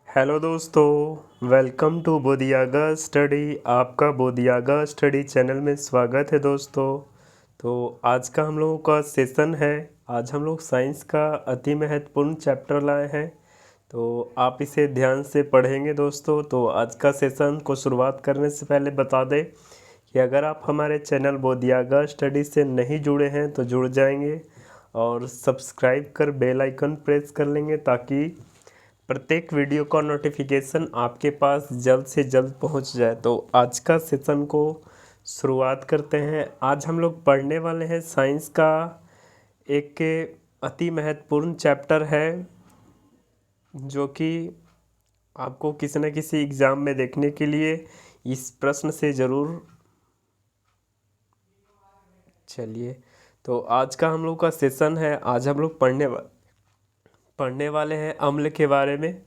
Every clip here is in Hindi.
हेलो दोस्तों, वेलकम टू बोधियागा स्टडी। आपका बोधियागा स्टडी चैनल में स्वागत है दोस्तों। तो आज का हम लोगों का सेशन है। आज हम लोग साइंस का अति महत्वपूर्ण चैप्टर लाए हैं, तो आप इसे ध्यान से पढ़ेंगे दोस्तों। तो आज का सेशन को शुरुआत करने से पहले बता दें कि अगर आप हमारे चैनल बोधियागा स्टडी से नहीं जुड़े हैं तो जुड़ जाएंगे और सब्सक्राइब कर बेल आइकन प्रेस कर लेंगे ताकि प्रत्येक वीडियो का नोटिफिकेशन आपके पास जल्द से जल्द पहुंच जाए। तो आज का सेशन को शुरुआत करते हैं। आज हम लोग पढ़ने वाले हैं साइंस का एक अति महत्वपूर्ण चैप्टर है जो कि आपको किसी न किसी एग्ज़ाम में देखने के लिए इस प्रश्न से ज़रूर। चलिए, तो आज का हम लोग का सेशन है। आज हम लोग पढ़ने वाले हैं अम्ल के बारे में।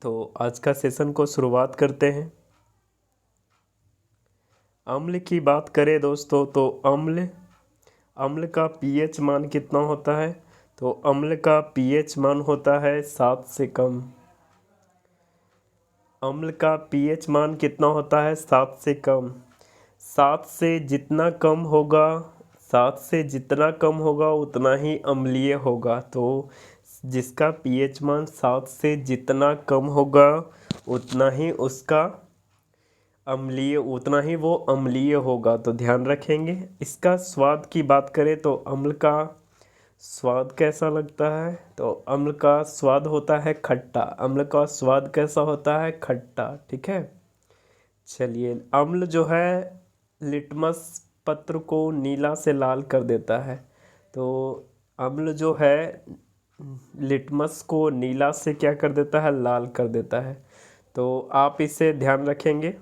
तो आज का सेशन को शुरुआत करते हैं। अम्ल की बात करें दोस्तों तो अम्ल अम्ल का पीएच मान कितना होता है? तो अम्ल का पीएच मान होता है 7 से कम। अम्ल का पीएच मान कितना होता है? 7 से कम। 7 से जितना कम होगा 7 से जितना कम होगा उतना ही अम्लीय होगा। तो जिसका पीएच मान 7 से जितना कम होगा उतना ही वो अम्लीय होगा। तो ध्यान रखेंगे। इसका स्वाद की बात करें तो अम्ल का स्वाद कैसा लगता है? तो अम्ल का स्वाद होता है खट्टा। अम्ल का स्वाद कैसा होता है? खट्टा। ठीक है। चलिए, अम्ल जो है लिटमस पत्र को नीला से लाल कर देता है। तो अम्ल जो है लिटमस को नीला से क्या कर देता है? लाल कर देता है। तो आप इसे ध्यान रखेंगे।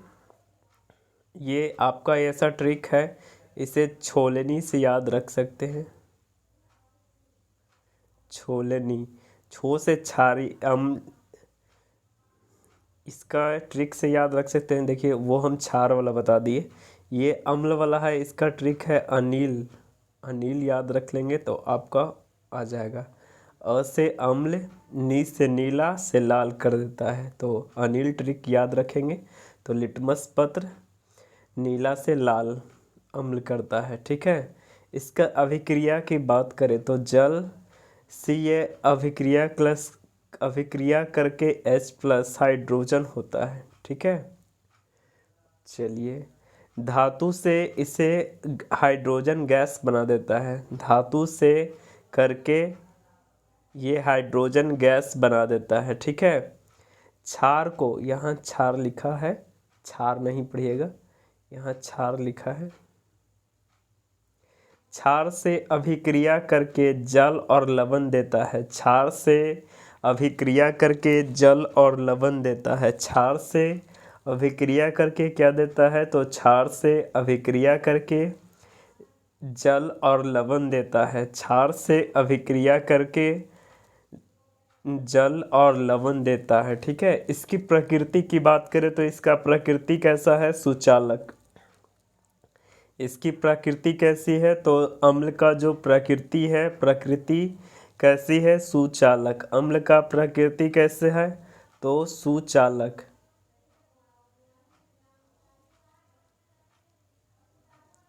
ये आपका ऐसा ट्रिक है, इसे छोलनी से याद रख सकते हैं। छोलनी, छो से छारी इसका ट्रिक से याद रख सकते हैं। देखिए, वो हम छार वाला बता दिए, ये अम्ल वाला है। इसका ट्रिक है अनिल। अनिल याद रख लेंगे तो आपका आ जाएगा। अ से अम्ल, नी से नीला, से लाल कर देता है। तो अनिल ट्रिक याद रखेंगे तो लिटमस पत्र नीला से लाल अम्ल करता है। ठीक है। इसका अभिक्रिया की बात करें तो जल सी ये अभिक्रिया करके H+ हाइड्रोजन होता है। ठीक है। चलिए, धातु से इसे हाइड्रोजन गैस बना देता है। धातु से करके ये हाइड्रोजन गैस बना देता है। ठीक है। क्षार को, यहाँ क्षार लिखा है, क्षार नहीं पढ़िएगा, यहाँ क्षार लिखा है। क्षार से अभिक्रिया करके जल और लवण देता है। क्षार से अभिक्रिया करके जल और लवण देता है। क्षार से अभिक्रिया करके क्या देता है? तो क्षार से अभिक्रिया करके जल और लवण देता है। क्षार से अभिक्रिया करके जल और लवण देता है। ठीक है। इसकी प्रकृति की बात करें तो इसका प्रकृति कैसा है? सुचालक। इसकी प्रकृति कैसी है? तो अम्ल का जो प्रकृति है, प्रकृति कैसी है? सुचालक। अम्ल का प्रकृति कैसे है? तो सुचालक।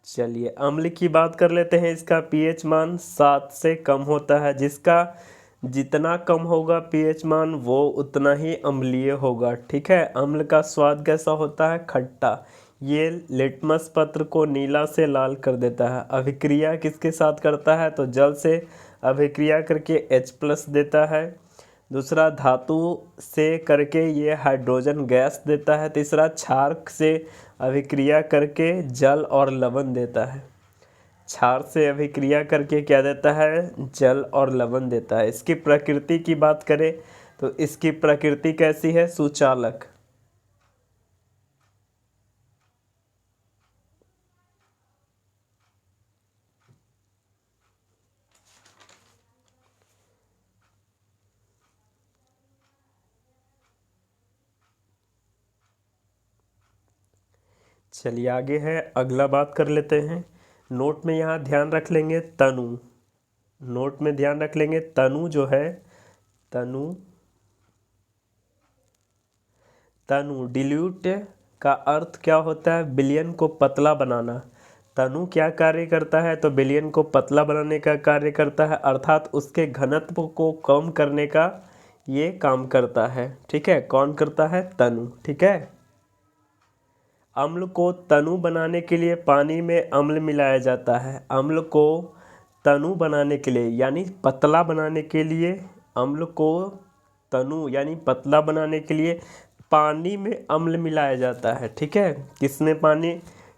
चलिए, अम्ल की बात कर लेते हैं। इसका पीएच मान 7 से कम होता है। जिसका जितना कम होगा पीएच मान वो उतना ही अम्लीय होगा। ठीक है। अम्ल का स्वाद कैसा होता है? खट्टा। ये लिटमस पत्र को नीला से लाल कर देता है। अभिक्रिया किसके साथ करता है? तो जल से अभिक्रिया करके H+ देता है। दूसरा, धातु से करके ये हाइड्रोजन गैस देता है। तीसरा, क्षार से अभिक्रिया करके जल और लवण देता है। क्षार से अभिक्रिया करके क्या देता है? जल और लवण देता है। इसकी प्रकृति की बात करें तो इसकी प्रकृति कैसी है? सुचालक। चलिए, आगे है, अगला बात कर लेते हैं। नोट में यहाँ ध्यान रख लेंगे तनु। नोट में ध्यान रख लेंगे तनु जो है, तनु तनु, डिल्यूट का अर्थ क्या होता है? विलयन को पतला बनाना। तनु क्या कार्य करता है? तो विलयन को पतला बनाने का कार्य करता है, अर्थात उसके घनत्व को कम करने का ये काम करता है। ठीक है, कौन करता है? तनु। ठीक है। अम्ल को तनु बनाने के लिए पानी में अम्ल मिलाया जाता है। अम्ल को तनु बनाने के लिए यानी पतला बनाने के लिए, अम्ल को तनु यानी पतला बनाने के लिए पानी में अम्ल मिलाया जाता है। ठीक है,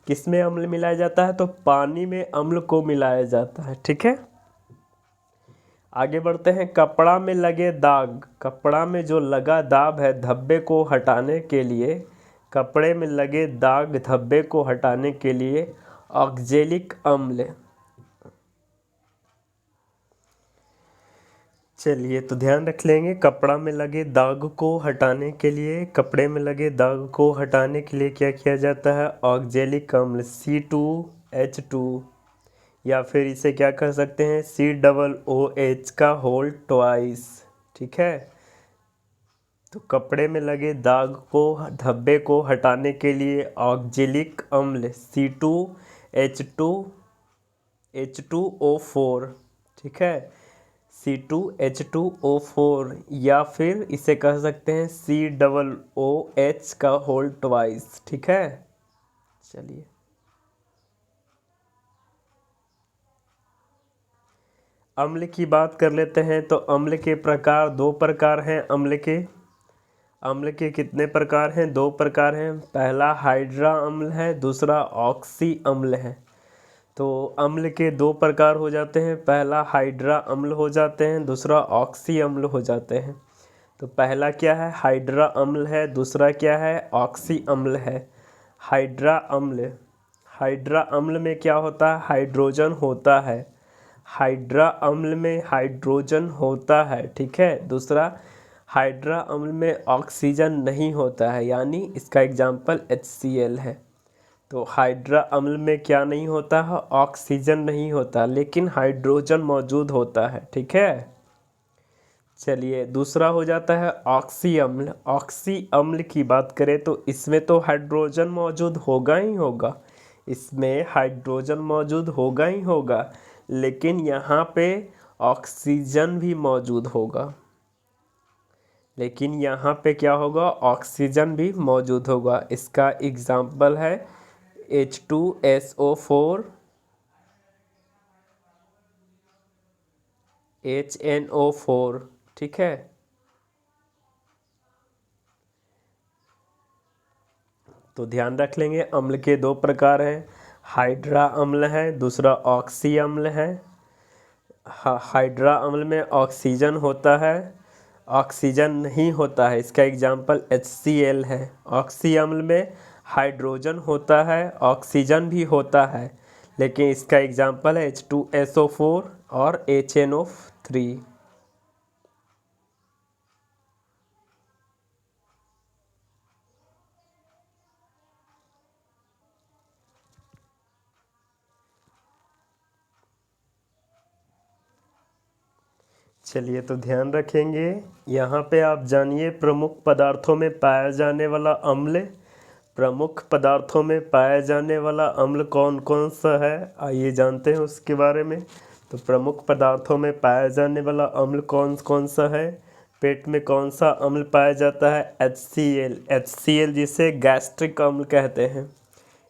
किसमें अम्ल मिलाया जाता है? तो पानी में अम्ल को मिलाया जाता है। ठीक है, आगे बढ़ते हैं। कपड़ा में लगे दाग, कपड़ा में जो लगा दाग है धब्बे को हटाने के लिए, कपड़े में लगे दाग धब्बे को हटाने के लिए ऑक्जेलिक अम्ल। चलिए, तो ध्यान रख लेंगे, कपड़ा में लगे दाग को हटाने के लिए, कपड़े में लगे दाग को हटाने के लिए क्या किया जाता है? ऑक्जेलिक अम्ल C2H2, या फिर इसे क्या कर सकते हैं? COOH का होल ट्वाइस। ठीक है, तो कपड़े में लगे दाग को धब्बे को हटाने के लिए ऑक्जेलिक अम्ल C2H2O4। ठीक है, C2H2O4, या फिर इसे कह सकते हैं COOH का होल ट्वाइस। ठीक है, चलिए अम्ल की बात कर लेते हैं। तो अम्ल के प्रकार दो प्रकार हैं। अम्ल के कितने प्रकार हैं? दो प्रकार हैं। पहला हाइड्रा अम्ल है, दूसरा ऑक्सी अम्ल है। तो अम्ल के दो प्रकार हो जाते हैं, पहला हाइड्रा अम्ल हो जाते हैं, दूसरा ऑक्सी अम्ल हो जाते हैं। तो पहला क्या है? हाइड्रा अम्ल है, दूसरा क्या है? ऑक्सी अम्ल है। हाइड्रा अम्ल, हाइड्रा अम्ल में क्या होता है? हाइड्रोजन होता है। हाइड्रा अम्ल में हाइड्रोजन होता है। ठीक है, दूसरा हाइड्रा अम्ल में ऑक्सीजन नहीं होता है, यानी इसका एग्जाम्पल HCl है। तो हाइड्रा अम्ल में क्या नहीं होता है? ऑक्सीजन नहीं होता, लेकिन हाइड्रोजन मौजूद होता है। ठीक है, चलिए दूसरा हो जाता है ऑक्सी अम्ल। ऑक्सी अम्ल की बात करें तो इसमें तो हाइड्रोजन मौजूद होगा ही होगा, इसमें हाइड्रोजन मौजूद होगा ही होगा, लेकिन यहाँ पे ऑक्सीजन भी मौजूद होगा। लेकिन यहाँ पे क्या होगा? ऑक्सीजन भी मौजूद होगा। इसका एग्जाम्पल है H2SO4, HNO4। ठीक है, तो ध्यान रख लेंगे, अम्ल के दो प्रकार हैं, हाइड्रा अम्ल है, दूसरा ऑक्सी अम्ल है। हाइड्रा अम्ल में ऑक्सीजन होता है, ऑक्सीजन नहीं होता है, इसका एग्जाम्पल HCl है। ऑक्सी अम्ल में हाइड्रोजन होता है, ऑक्सीजन भी होता है, लेकिन इसका एग्जाम्पल है H2SO4 और HNO3। चलिए, तो ध्यान रखेंगे, यहाँ पे आप जानिए प्रमुख पदार्थों में पाया जाने वाला अम्ल। प्रमुख पदार्थों में पाया जाने वाला अम्ल कौन कौन सा है, आइए जानते हैं उसके बारे में। तो प्रमुख पदार्थों में पाया जाने वाला अम्ल कौन कौन सा है? पेट में कौन सा अम्ल पाया जाता है? HCl जिसे गैस्ट्रिक अम्ल कहते हैं।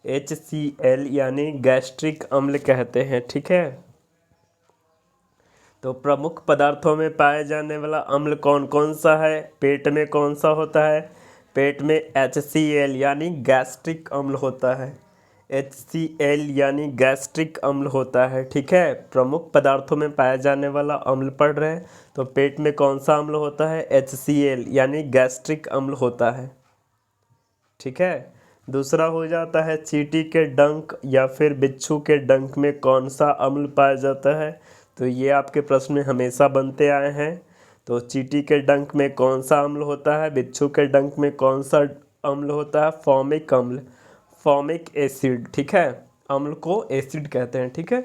HCl यानी गैस्ट्रिक अम्ल कहते हैं। ठीक है, तो प्रमुख पदार्थों में पाए जाने वाला अम्ल कौन कौन सा है? पेट में कौन सा होता है? पेट में HCl यानी गैस्ट्रिक अम्ल होता है। HCl यानी गैस्ट्रिक अम्ल होता है। ठीक है, प्रमुख पदार्थों में पाया जाने वाला अम्ल पढ़ रहे हैं, तो पेट में कौन सा अम्ल होता है? HCl यानी गैस्ट्रिक अम्ल होता है। ठीक है, दूसरा हो जाता है चींटी के डंक या फिर बिच्छू के डंक में कौन सा अम्ल पाया जाता है? तो ये आपके प्रश्न में हमेशा बनते आए हैं। तो चींटी के डंक में कौन सा अम्ल होता है? बिच्छू के डंक में कौन सा अम्ल होता है? फॉर्मिक अम्ल, फॉर्मिक एसिड। ठीक है, अम्ल को एसिड कहते हैं। ठीक है,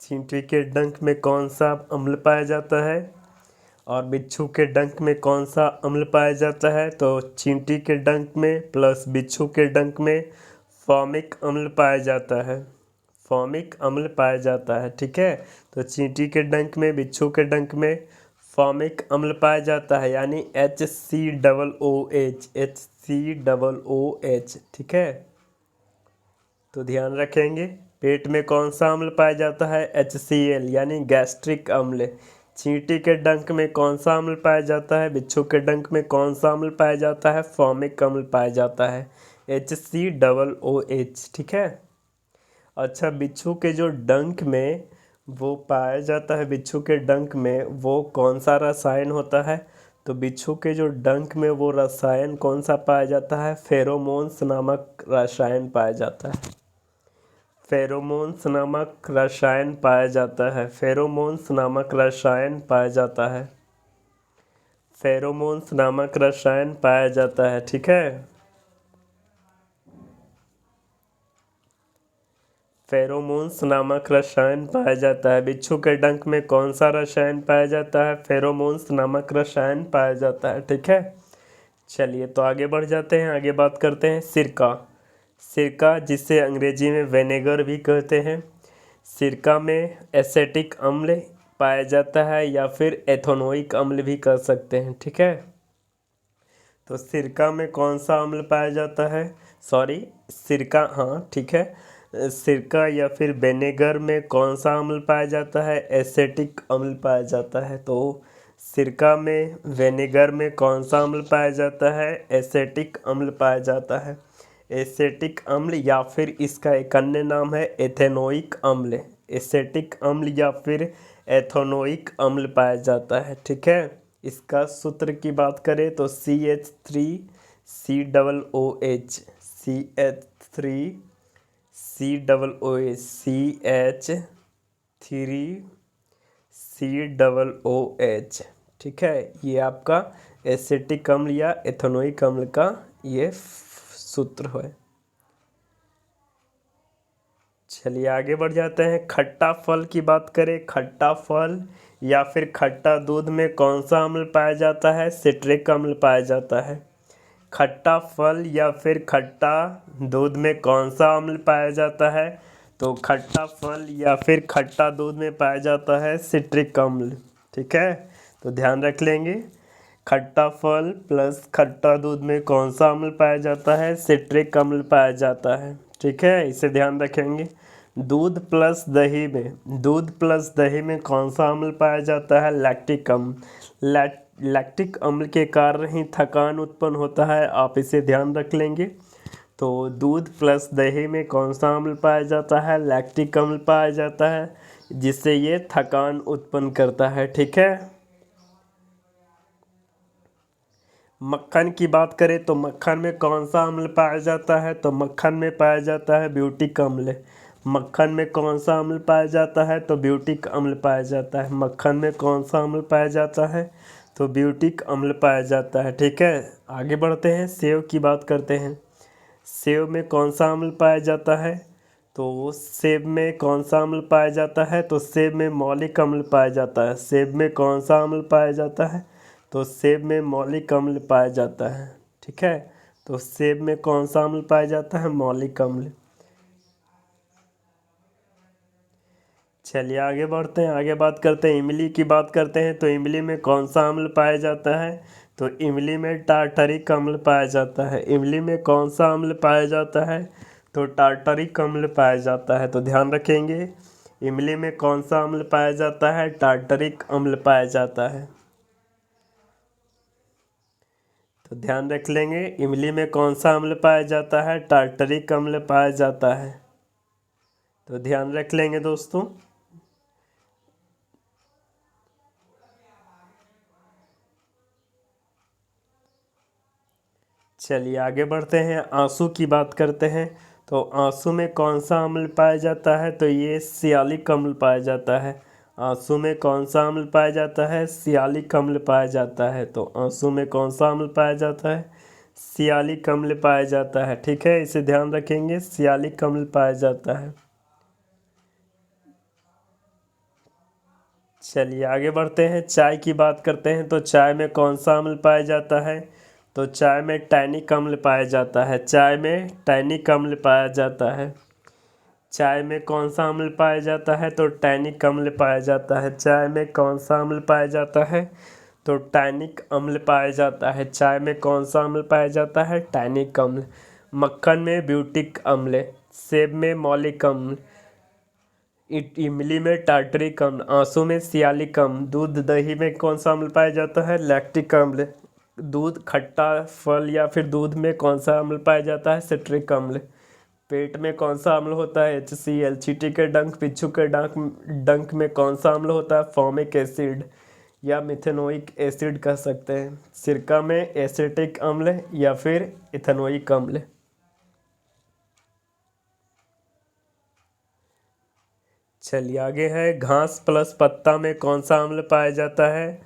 चींटी के डंक में कौन सा अम्ल पाया जाता है और बिच्छू के डंक में कौन सा अम्ल पाया जाता है? तो चींटी के डंक में प्लस बिच्छू के डंक में फॉर्मिक अम्ल पाया जाता है। फॉर्मिक अम्ल पाया जाता है, ठीक है। तो चींटी के डंक में, बिच्छू के डंक में फॉर्मिक अम्ल पाया जाता है, यानी HCOOH, HCOOH, ठीक है। तो ध्यान रखेंगे। पेट में कौन सा अम्ल पाया जाता है? HCl, यानी गैस्ट्रिक अम्ल। चींटी के डंक में कौन सा अम्ल पाया जाता है? बिच्छू के डंक में कौन सा अम्ल पाया जाता है? फॉर्मिक अम्ल पाया जाता है, HCOOH, ठीक है। अच्छा, बिच्छू के जो डंक में वो पाया जाता है, बिच्छू के डंक में वो कौन सा रसायन होता है? तो बिच्छू के जो डंक में वो रसायन कौन सा पाया जाता है? फेरोमोन्स नामक रसायन पाया जाता है। फेरोमोन्स नामक रसायन पाया जाता है। फेरोमोन्स नामक रसायन पाया जाता है। फेरोमोन्स नामक रसायन पाया जाता है, ठीक है। फेरोमोन्स नामक रसायन पाया जाता है। बिच्छू के डंक में कौन सा रसायन पाया जाता है? फेरोमोन्स नामक रसायन पाया जाता है, ठीक है। चलिए, तो आगे बढ़ जाते हैं। आगे बात करते हैं सिरका। सिरका, जिसे अंग्रेजी में विनेगर भी कहते हैं। सिरका में एसिटिक अम्ल पाया जाता है या फिर एथेनोइक अम्ल भी कह सकते हैं, ठीक है। तो सिरका में कौन सा अम्ल पाया जाता है? सॉरी, सिरका, हाँ ठीक है। सिरका या फिर विनेगर में कौन सा अम्ल पाया जाता है? एसिटिक अम्ल पाया जाता है। तो सिरका में, विनेगर में कौन सा अम्ल पाया जाता है? एसिटिक अम्ल पाया जाता है। एसिटिक अम्ल, या फिर इसका एक अन्य नाम है एथेनोइक अम्ल। एसिटिक अम्ल या फिर एथेनोइक अम्ल पाया जाता है, ठीक है। इसका सूत्र की बात करें तो CH3COOH, CH3COOH, ठीक है। ये आपका एसिटिक अम्ल या एथेनोइक अम्ल का ये सूत्र है। चलिए, आगे बढ़ जाते हैं। खट्टा फल की बात करें। खट्टा फल या फिर खट्टा दूध में कौन सा अम्ल पाया जाता है? सिट्रिक अम्ल पाया जाता है। खट्टा फल या फिर खट्टा दूध में कौन सा अम्ल पाया जाता है? तो खट्टा फल या फिर खट्टा दूध में पाया जाता है सिट्रिक अम्ल, ठीक है। तो ध्यान रख लेंगे। खट्टा फल प्लस खट्टा दूध में कौन सा अम्ल पाया जाता है? सिट्रिक अम्ल पाया जाता है, ठीक है। इसे ध्यान रखेंगे। दूध प्लस दही में कौन सा अम्ल पाया जाता है? लैक्टिक अम्ल। लैक्टिक अम्ल के कारण ही थकान उत्पन्न होता है, आप इसे ध्यान रख लेंगे। तो दूध प्लस दही में कौन सा अम्ल पाया जाता है? लैक्टिक अम्ल पाया जाता है, जिससे ये थकान उत्पन्न करता है, ठीक है। मक्खन की बात करें तो मक्खन में कौन सा अम्ल पाया जाता है? तो मक्खन में पाया जाता है ब्यूटिक अम्ल। मक्खन में कौन सा अम्ल पाया जाता है? तो ब्यूटिक अम्ल पाया जाता है। मक्खन में कौन सा अम्ल पाया जाता है? तो ब्यूटिक अम्ल पाया जाता है, ठीक है। आगे बढ़ते हैं। सेव की बात करते हैं। सेव में कौन सा अम्ल पाया जाता है? तो सेब में कौन सा अम्ल पाया जाता है? तो सेब में मौलिक अम्ल पाया जाता है। सेब में कौन सा अम्ल पाया जाता है? तो सेब में मौलिक अम्ल पाया जाता है, ठीक है। तो सेब में कौन सा अम्ल पाया जाता है? मौलिक अम्ल। चलिए, आगे बढ़ते हैं। आगे बात करते हैं, इमली की बात करते हैं। तो इमली में कौन सा अम्ल पाया जाता है? तो इमली में टार्टरिक अम्ल पाया जाता है। इमली में कौन सा अम्ल पाया जाता है? तो टार्टरिक अम्ल पाया जाता है। तो ध्यान रखेंगे, इमली में कौन सा अम्ल पाया जाता है? टार्टरिक अम्ल पाया जाता है। तो ध्यान रख लेंगे, इमली में कौन सा अम्ल पाया जाता है? टार्टरिक अम्ल पाया जाता है। तो ध्यान रख लेंगे दोस्तों। चलिए, आगे बढ़ते हैं। आंसू की बात करते हैं। तो आंसू में कौन सा अम्ल पाया जाता है? तो ये सियालिक अम्ल पाया जाता है। आंसू में कौन सा अम्ल पाया जाता है? सियालिक अम्ल पाया जाता है। तो आंसू में कौन सा अम्ल पाया जाता है? सियालिक अम्ल पाया जाता है, ठीक है। इसे ध्यान रखेंगे, सियालिक अम्ल पाया जाता है। चलिए आगे बढ़ते हैं, चाय की बात करते हैं। तो चाय में कौन सा अम्ल पाया जाता है? तो चाय में टैनिक अम्ल पाया जाता है। चाय में टैनिक अम्ल पाया जाता है। चाय में कौन सा अम्ल पाया जाता है? तो टैनिक अम्ल पाया जाता है। चाय में कौन सा अम्ल पाया जाता है? तो टैनिक अम्ल पाया जाता है। चाय में कौन सा अम्ल पाया जाता है? टैनिक अम्ल। मक्खन में ब्यूटिक अम्ल, सेब में मौलिक अम्ल, इमली में टार्टरिक अम्ल, आंसू में सियालिक अम्ल, दूध दही में कौन सा अम्ल पाया जाता है? लैक्टिक अम्ल। दूध खट्टा फल या फिर दूध में कौन सा अम्ल पाया जाता है? सिट्रिक अम्ल। पेट में कौन सा अम्ल होता है? HCl। चींटी के डंक, बिच्छू के डंक में कौन सा अम्ल होता है? फॉर्मिक एसिड या मिथेनोइक एसिड कह सकते हैं। सिरका में एसिटिक अम्ल या फिर इथेनोइक अम्ल। चलिए आगे है, घास प्लस पत्ता में कौन सा अम्ल पाया जाता है?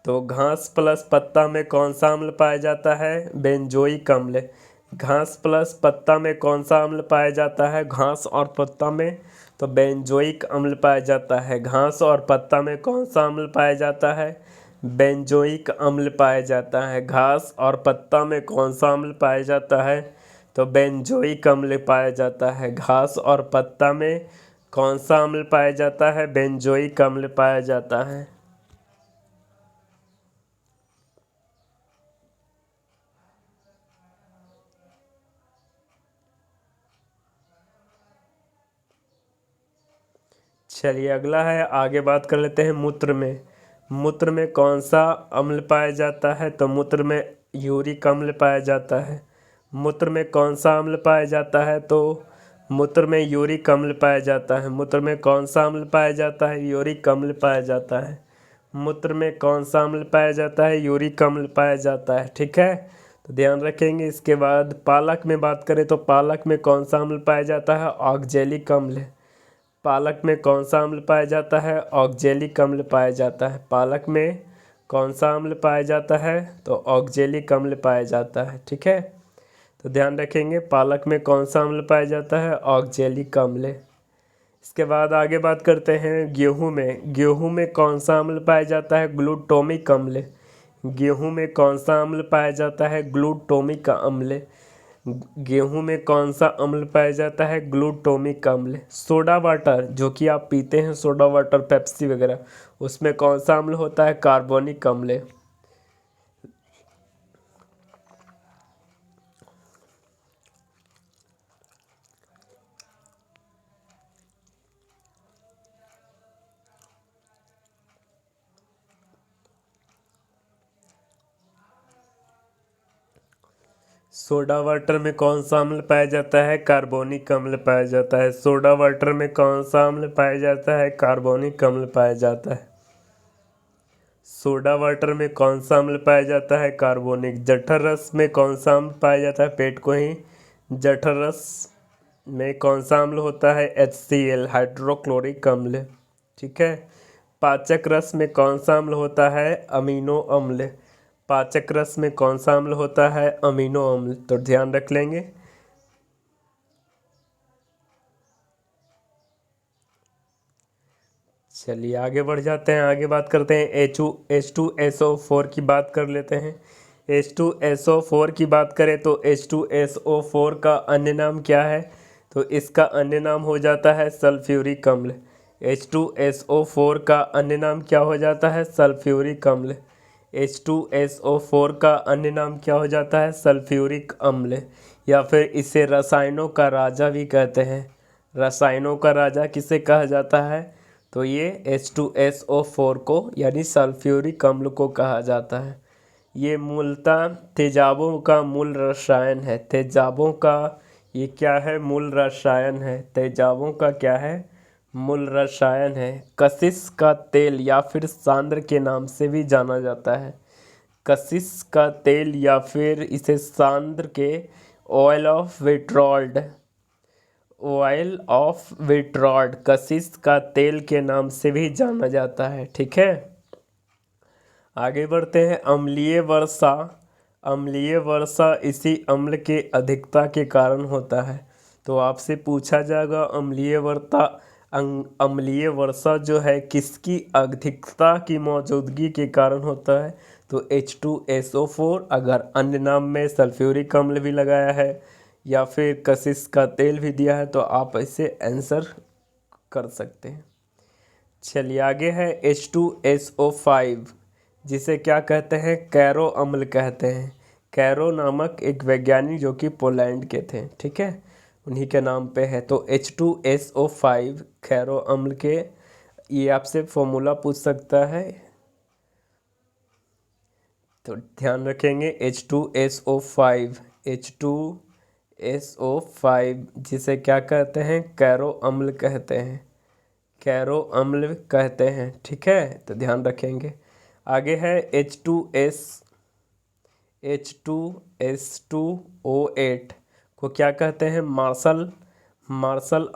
तो घास प्लस पत्ता में कौन सा अम्ल पाया जाता है? बेंजोइक अम्ल। घास प्लस पत्ता में कौन सा अम्ल पाया जाता है? घास और पत्ता में तो बेंजोइक अम्ल पाया जाता है। घास और पत्ता में कौन सा अम्ल पाया जाता है? बेंजोइक अम्ल पाया जाता है। घास और पत्ता में कौन सा अम्ल पाया जाता है? तो बेंजोइक अम्ल पाया जाता है। घास और पत्ता में कौन सा अम्ल पाया जाता है? बेंजोइक अम्ल पाया जाता है। चलिए अगला है, आगे बात कर लेते हैं मूत्र में। मूत्र में कौन सा अम्ल पाया जाता है? तो मूत्र में यूरिक अम्ल पाया जाता है। मूत्र में कौन सा अम्ल पाया जाता है? तो मूत्र में यूरिक अम्ल पाया जाता है। मूत्र में कौन सा अम्ल पाया जाता है? यूरिक अम्ल पाया जाता है। मूत्र में कौन सा अम्ल पाया जाता है? यूरिक अम्ल पाया जाता है। ठीक है, तो ध्यान रखेंगे। इसके बाद पालक में बात करें तो पालक में कौन सा अम्ल पाया जाता है? ऑक्जेलिक अम्ल। पालक में कौन सा अम्ल पाया जाता है? ऑक्जेलिक अम्ल पाया जाता है। पालक में कौन सा अम्ल पाया जाता है? तो ऑक्जेलिक अम्ल पाया जाता है। ठीक है, तो ध्यान रखेंगे, पालक में कौन सा अम्ल पाया जाता है? ऑक्जेलिक अम्ल। इसके बाद आगे बात करते हैं गेहूं में। गेहूं में कौन सा अम्ल पाया जाता है? ग्लूटोमिक अम्ल। गेहूं में कौन सा अम्ल पाया जाता है? ग्लूटोमिक अम्ल। गेहूं में कौन सा अम्ल पाया जाता है? ग्लूटोमिक अम्ल। सोडा वाटर जो कि आप पीते हैं, सोडा वाटर, पेप्सी वगैरह, उसमें कौन सा अम्ल होता है? कार्बोनिक अम्ल। सोडा वाटर में कौन सा अम्ल पाया जाता है? कार्बोनिक अम्ल पाया जाता है। सोडा वाटर में कौन सा अम्ल पाया जाता है? कार्बोनिक अम्ल पाया जाता है। सोडा वाटर में कौन सा अम्ल पाया जाता है? कार्बोनिक। जठर रस में कौन सा अम्ल पाया जाता है? पेट को ही जठर रस में कौन सा अम्ल होता है? HCl, हाइड्रोक्लोरिक अम्ल। ठीक है, पाचक रस में कौन सा अम्ल होता है? अमीनो अम्ल। पाचक रस में कौन सा अम्ल होता है? अमीनो अम्ल। तो ध्यान रख लेंगे। चलिए आगे बढ़ जाते हैं, आगे बात करते हैं H2SO4 की बात कर लेते हैं। H2SO4 की बात करें तो H2SO4 का अन्य नाम क्या है? तो इसका अन्य नाम हो जाता है सल्फ्यूरिक अम्ल। H2SO4 का अन्य नाम क्या हो जाता है? सल्फ्यूरिक अम्ल। H2SO4 का अन्य नाम क्या हो जाता है? सल्फ्यूरिक अम्ल, या फिर इसे रसायनों का राजा भी कहते हैं। रसायनों का राजा किसे कहा जाता है? तो ये H2SO4 को यानी सल्फ्यूरिक अम्ल को कहा जाता है। ये मूलतः तेजाबों का मूल रसायन है। तेजाबों का ये क्या है? मूल रसायन है। तेजाबों का क्या है? मूल रसायन है। कशिश का तेल या फिर सांद्र के नाम से भी जाना जाता है। कशिश का तेल या फिर इसे सांद्र के ऑयल ऑफ विट्रॉल्ड, ऑयल ऑफ विट्रॉड, कशिश का तेल के नाम से भी जाना जाता है। ठीक है, आगे बढ़ते हैं, अम्लीय वर्षा। अम्लीय वर्षा इसी अम्ल के अधिकता के कारण होता है। तो आपसे पूछा जाएगा अम्लीय वर्षा, अम्लीय वर्षा जो है किसकी अधिकता की मौजूदगी के कारण होता है? तो H2SO4, अगर अन्य नाम में सल्फ्यूरिक अम्ल भी लगाया है या फिर कशिश का तेल भी दिया है तो आप इसे आंसर कर सकते हैं। चलिए आगे है H2SO5, जिसे क्या कहते हैं? कैरो अम्ल कहते हैं। कैरो नामक एक वैज्ञानिक जो कि पोलैंड के थे, ठीक है, उन्हीं के नाम पे है। तो H2SO5 कैरो अम्ल के, ये आपसे फॉर्मूला पूछ सकता है, तो ध्यान रखेंगे। H2SO5, H2SO5 जिसे क्या कहते हैं? कैरो अम्ल कहते हैं, कैरो अम्ल कहते हैं, ठीक है, तो ध्यान रखेंगे। आगे है H2S2O8 को क्या कहते हैं? मार्शल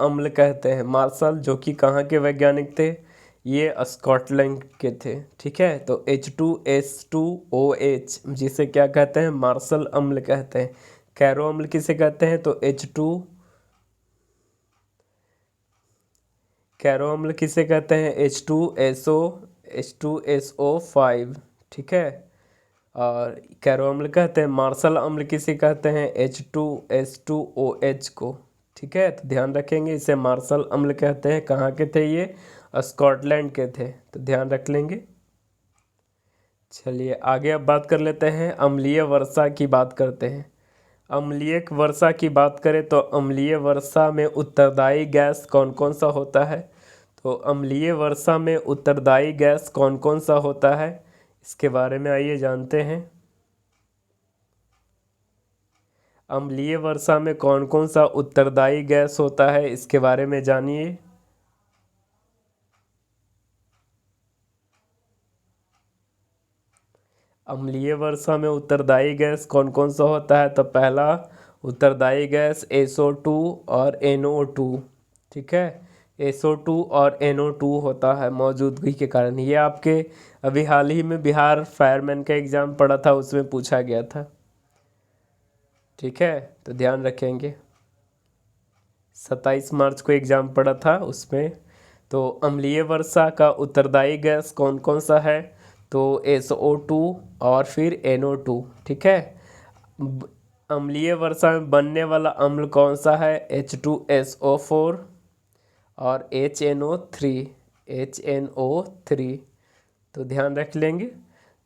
अम्ल कहते हैं। मार्शल जो कि कहाँ के वैज्ञानिक थे? ये स्कॉटलैंड के थे, ठीक है। तो H2S2OH जिसे क्या कहते हैं? मार्शल अम्ल कहते हैं। कैरो अम्ल किसे कहते हैं? तो कैरो अम्ल किसे कहते हैं? H2SO5, ठीक है। और कैरो अम्ल कहते हैं। मार्शल अम्ल किसे कहते हैं? H2S2OH को, ठीक है, तो ध्यान रखेंगे, इसे मार्शल अम्ल कहते हैं। कहाँ के थे ये? स्कॉटलैंड के थे, तो ध्यान रख लेंगे। चलिए आगे अब बात कर लेते हैं, अम्लीय वर्षा की बात करते हैं। अम्लीय वर्षा की बात करें तो अम्लीय वर्षा में उत्तरदायी गैस कौन कौन सा होता है? तो अम्लीय वर्षा में उत्तरदायी गैस कौन कौन सा होता है, इसके बारे में आइए जानते हैं। अम्लीय वर्षा में कौन कौन सा उत्तरदायी गैस होता है, इसके बारे में जानिए। अम्लीय वर्षा में उत्तरदायी गैस कौन कौन सा होता है? तो पहला उत्तरदायी गैस SO2 और NO2, ठीक है, SO2 और NO2 होता है मौजूदगी के कारण। ये आपके अभी हाल ही में बिहार फायरमैन का एग्ज़ाम पड़ा था, उसमें पूछा गया था, ठीक है, तो ध्यान रखेंगे। 27 मार्च को एग्ज़ाम पड़ा था उसमें। तो अम्लीय वर्षा का उत्तरदायी गैस कौन कौन सा है? तो SO2 और फिर NO2, ठीक है। अम्लीय वर्षा में बनने वाला अम्ल कौन सा है? H2SO4 और HNO3, तो ध्यान रख लेंगे।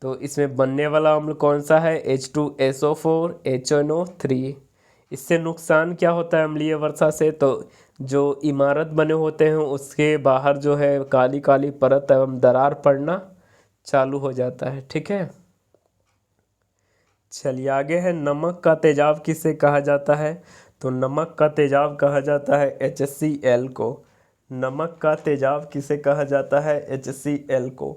तो इसमें बनने वाला अम्ल कौन सा है? H2SO4, HNO3। इससे नुकसान क्या होता है अम्लीय वर्षा से? तो जो इमारत बने होते हैं उसके बाहर जो है काली काली परत एवं दरार पड़ना चालू हो जाता है, ठीक है। चलिए आगे है, नमक का तेजाब किसे कहा जाता है? तो नमक का तेजाब कहा जाता है HCl को। नमक का तेजाब किसे कहा जाता है? HCl को।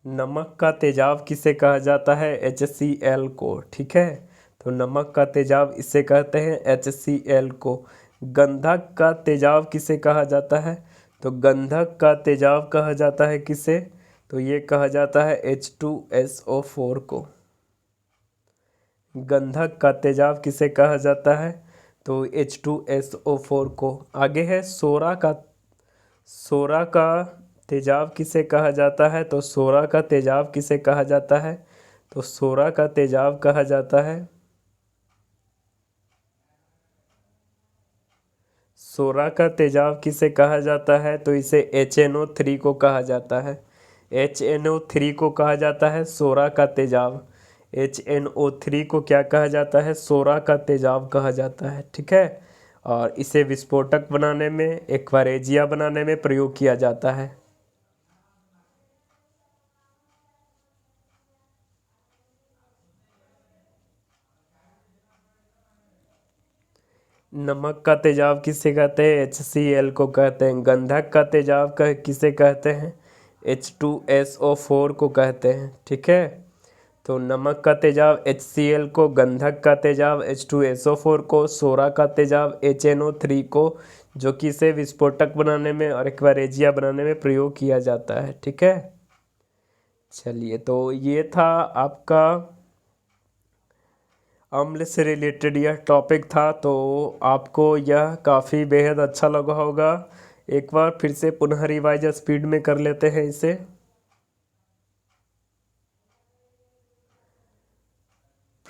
नमक का तेजाब किसे कहा जाता है? HCl को, ठीक है। तो नमक का तेजाब इसे कहते हैं HCl को। गंधक का तेजाब किसे कहा जाता है? तो गंधक का तेजाब कहा जाता है किसे? तो ये कहा जाता है H2SO4 को। गंधक का तेजाब किसे कहा जाता है? तो H2SO4 को। आगे है सोरा का तेजाब किसे कहा जाता है? तो सोरा का तेजाब किसे कहा जाता है? तो सोरा का तेजाब कहा जाता है, सोरा का तेजाब किसे कहा जाता है? तो इसे HNO3 को कहा जाता है। HNO3 को कहा जाता है सोरा का तेजाब। HNO3 को क्या कहा जाता है? सोरा का तेजाब कहा जाता है, ठीक है। और इसे विस्फोटक बनाने में, एक्वारेजिया बनाने में प्रयोग किया जाता है। नमक का तेजाब किसे कहते हैं? HCl को कहते हैं। गंधक का तेजाब किसे कहते हैं? H2SO4 को कहते हैं, ठीक है। तो नमक का तेजाब HCl को, गंधक का तेजाब H2SO4 को, सोरा का तेजाब HNO3 को, जो कि इसे विस्फोटक बनाने में और एक्वारेजिया बनाने में प्रयोग किया जाता है, ठीक है। चलिए तो ये था आपका अम्ल से रिलेटेड यह टॉपिक था, तो आपको यह काफ़ी बेहद अच्छा लगा होगा। एक बार फिर से पुनः रिवाइज स्पीड में कर लेते हैं इसे।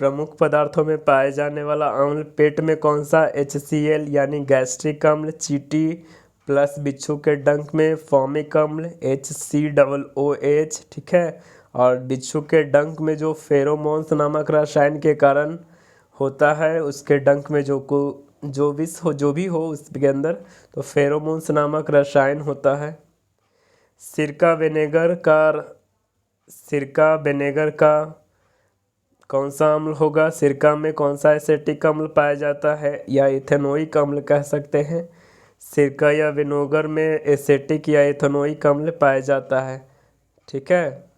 प्रमुख पदार्थों में पाए जाने वाला अम्ल पेट में कौन सा? HCl यानी गैस्ट्रिक अम्ल। चींटी प्लस बिच्छू के डंक में फॉर्मिक अम्ल HCOOH, ठीक है। और बिच्छू के डंक में जो फेरोमोन्स नामक रसायन के कारण होता है, उसके डंक में जो विष हो, जो भी हो उसके अंदर, तो फेरोमोन्स नामक रसायन होता है। सिरका विनेगर का कौन सा अम्ल होगा? सिरका में कौन सा एसिटिक अम्ल पाया जाता है, या इथेनोइक अम्ल कह सकते हैं। सिरका या विनेगर में एसिटिक या इथेनोइक अम्ल पाया जाता है, ठीक है।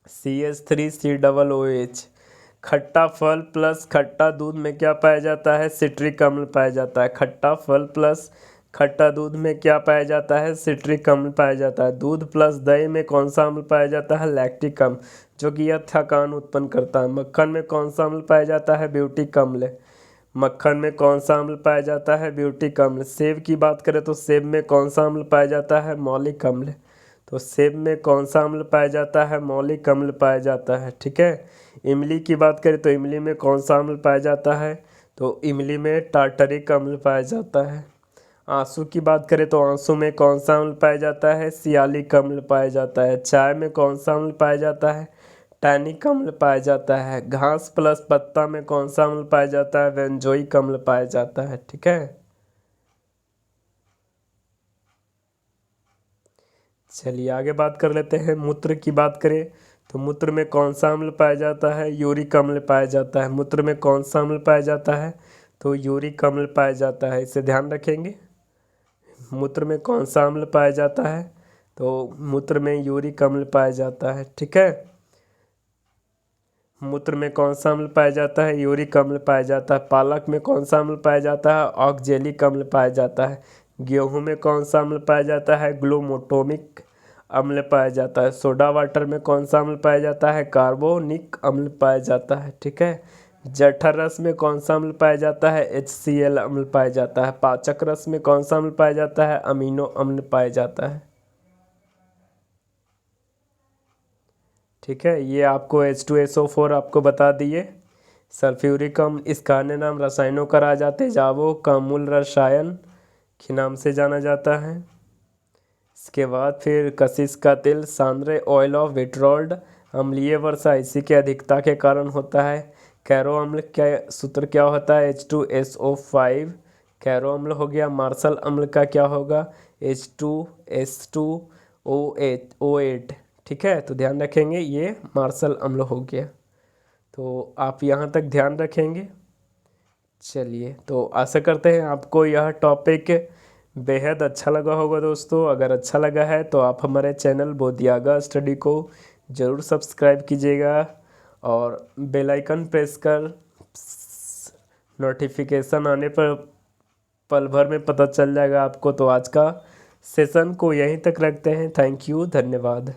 CH3COOH। खट्टा फल प्लस खट्टा दूध में क्या पाया जाता है? सिट्रिक अम्ल पाया जाता है। खट्टा फल प्लस खट्टा दूध में क्या पाया जाता है? सिट्रिक अम्ल पाया जाता है। दूध प्लस दही में कौन सा अम्ल पाया जाता है? लैक्टिक अम्ल, जो कि यह थकान उत्पन्न करता है। मक्खन में कौन सा अम्ल पाया जाता है? ब्यूटिक अम्ल। मक्खन में कौन सा अम्ल पाया जाता है? ब्यूटिक अम्ल। सेब की बात करें तो सेब में कौन सा अम्ल पाया जाता है? मौलिक अम्ल। तो सेब में कौन सा अम्ल पाया जाता है? मौलिक अम्ल पाया जाता है, ठीक है। इमली की बात करें तो इमली में कौन सा अम्ल पाया जाता है? तो इमली में टार्टरिक अम्ल पाया जाता है। आंसू की बात करें तो आंसू में कौन सा अम्ल पाया जाता है? सियालिक अम्ल पाया जाता है। चाय में कौन सा अम्ल पाया जाता है? टैनिक अम्ल पाया जाता है। घास प्लस पत्ता में कौन सा अम्ल पाया जाता है? बेंजोइक अम्ल पाया जाता है, ठीक है। चलिए आगे बात कर लेते हैं। मूत्र की बात करें तो मूत्र में कौन सा अम्ल पाया जाता है? यूरिक अम्ल पाया जाता है। मूत्र में कौन सा अम्ल पाया जाता है? तो यूरिक अम्ल पाया जाता है, इसे ध्यान रखेंगे। मूत्र में कौन सा अम्ल पाया जाता है? तो मूत्र में यूरिक अम्ल पाया जाता है, ठीक है। मूत्र में कौन सा अम्ल पाया जाता है? यूरिक अम्ल पाया जाता है। पालक में कौन सा अम्ल पाया जाता है? ऑक्जेलिक अम्ल पाया जाता है। गेहूं में कौन सा अम्ल पाया जाता है? ग्लूटामिक अम्ल पाया जाता है। सोडा वाटर में कौन सा अम्ल पाया जाता है? कार्बोनिक अम्ल पाया जाता है, ठीक है। जठर रस में कौन सा अम्ल पाया जाता है? HCl अम्ल पाया जाता है। पाचक रस में कौन सा अम्ल पाया जाता है? अमीनो अम्ल पाया जाता है, ठीक है। ये आपको H2SO4 आपको बता दिए। सल्फ्यूरिक अम्ल इसका अन्य नाम रसायनों का राजा तेजाबो का मूल रसायन के नाम से जाना जाता है। इसके बाद फिर कशिश का तेल सांद्र ऑयल ऑफ विट्रोल्ड अम्लीय वर्षा इसी के अधिकता के कारण होता है। कैरो अम्ल का सूत्र क्या होता है? H2SO5 कैरो अम्ल हो गया। मार्शल अम्ल का क्या होगा? H2S2OH, ठीक है। तो ध्यान रखेंगे, ये मार्शल अम्ल हो गया। तो आप यहाँ तक ध्यान रखेंगे। चलिए, तो आशा करते हैं आपको यह टॉपिक बेहद अच्छा लगा होगा दोस्तों। अगर अच्छा लगा है तो आप हमारे चैनल बोधियागा स्टडी को ज़रूर सब्सक्राइब कीजिएगा और बेल आइकन प्रेस कर नोटिफिकेशन आने पर पल भर में पता चल जाएगा आपको। तो आज का सेशन को यहीं तक रखते हैं। थैंक यू, धन्यवाद।